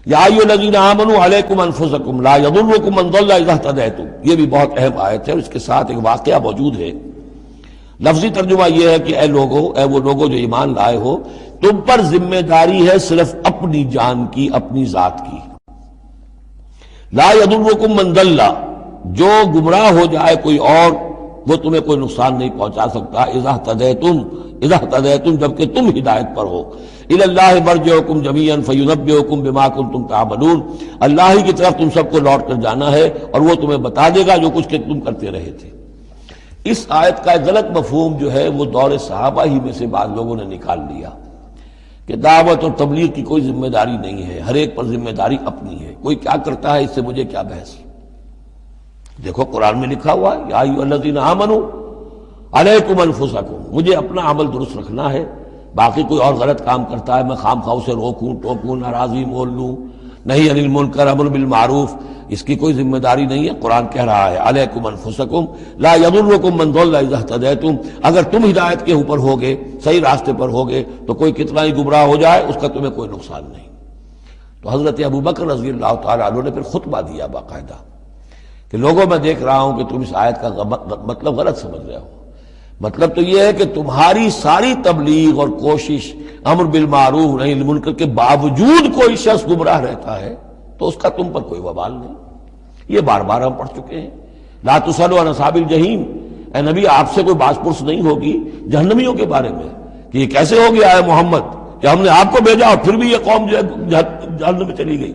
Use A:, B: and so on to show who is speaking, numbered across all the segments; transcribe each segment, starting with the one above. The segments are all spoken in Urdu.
A: یا ایھا الذین آمنوا علیکم انفسکم لا یضرکم من ضل اذا اہتدیتم، یہ بھی بہت اہم آیت ہے، اس کے ساتھ ایک واقعہ موجود ہے۔ لفظی ترجمہ یہ ہے کہ اے لوگو، اے وہ لوگو جو ایمان لائے ہو، تم پر ذمہ داری ہے صرف اپنی جان کی، اپنی ذات کی۔ لا یضرکم من ضل، جو گمراہ ہو جائے کوئی اور، وہ تمہیں کوئی نقصان نہیں پہنچا سکتا۔ اذا اہتدیتم، جبکہ تم ہدایت پر ہو۔ الی اللہ مرجعکم جمیعا فینبئکم بما کنتم تعملون، اللہ ہی کی طرف تم سب کو لوٹ کر جانا ہے اور وہ تمہیں بتا دے گا جو کچھ کہ تم کرتے رہے تھے۔ اس آیت کا ایک غلط مفہوم جو ہے وہ دور صحابہ ہی میں سے بعض لوگوں نے نکال لیا کہ دعوت اور تبلیغ کی کوئی ذمہ داری نہیں ہے، ہر ایک پر ذمہ داری اپنی ہے، کوئی کیا کرتا ہے اس سے مجھے کیا بحث۔ دیکھو قرآن میں لکھا ہوا ہے یا ایھا الذین آمنوا علیکم انفسکم، مجھے اپنا عمل درست رکھنا ہے، باقی کوئی اور غلط کام کرتا ہے میں خام خواہ اسے روکوں ٹوکوں ناراضی مول لوں، نہیں عن المنکر امر بالمعروف، اس کی کوئی ذمہ داری نہیں ہے۔ قرآن کہہ رہا ہے علیکم انفسکم لا یضرکم من ضل اذا اہتدیتم، اگر تم ہدایت کے اوپر ہوگے، صحیح راستے پر ہوگے، تو کوئی کتنا ہی گمراہ ہو جائے اس کا تمہیں کوئی نقصان نہیں۔ تو حضرت ابوبکر رضی اللہ تعالیٰ عنہ نے پھر خطبہ دیا باقاعدہ کہ لوگوں میں دیکھ رہا ہوں کہ تم اس آیت کا مطلب غلط سمجھ رہے ہو۔ مطلب تو یہ ہے کہ تمہاری ساری تبلیغ اور کوشش امر بالمعروف نہی عن المنکر کے باوجود کوئی شخص گمراہ رہتا ہے تو اس کا تم پر کوئی وبال نہیں۔ یہ بار بار ہم پڑھ چکے ہیں۔ لا تسألوا عن اصحاب الجحیم، اے نبی آپ سے کوئی باز پرس نہیں ہوگی جہنمیوں کے بارے میں کہ یہ کیسے ہو گیا ہے محمد کہ ہم نے آپ کو بھیجا اور پھر بھی یہ قوم جو ہے جہنم میں چلی گئی۔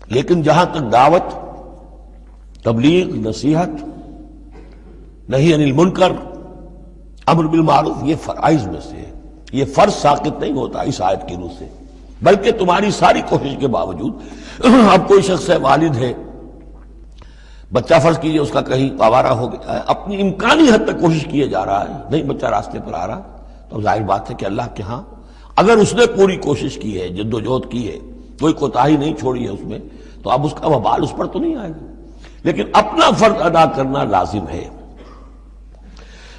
A: لیکن جہاں تک دعوت، تبلیغ، نصیحت، نہی عن المنکر، امر بالمعروف، یہ فرائض میں سے ہے، یہ فرض ساقط نہیں ہوتا اس آیت کی روح سے، بلکہ تمہاری ساری کوشش کے باوجود اب کوئی شخص ہے، والد ہے، بچہ فرض کیجئے اس کا کہیں آوارہ ہو گیا ہے، اپنی امکانی حد تک کوشش کیے جا رہا ہے، نہیں بچہ راستے پر آ رہا، تو ظاہر بات ہے کہ اللہ کے ہاں اگر اس نے پوری کوشش کی ہے، جد و جہد کی ہے، کوئی کوتاہی نہیں چھوڑی ہے اس میں، تو اب اس کا وبال اس پر تو نہیں آئے گا، لیکن اپنا فرض ادا کرنا لازم ہے۔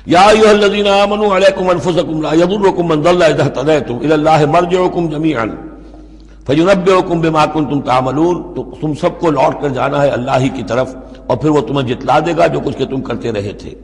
A: یا ایھا الذین آمنوا علیکم انفسکم لا یضرکم من ضل اذا اہتدیتم الی اللہ مرجعکم جمیعا فینبئکم بما کنتم تعملون، تو تم سب کو لوٹ کر جانا ہے اللہ ہی کی طرف اور پھر وہ تمہیں جتلا دے گا جو کچھ کہ تم کرتے رہے تھے۔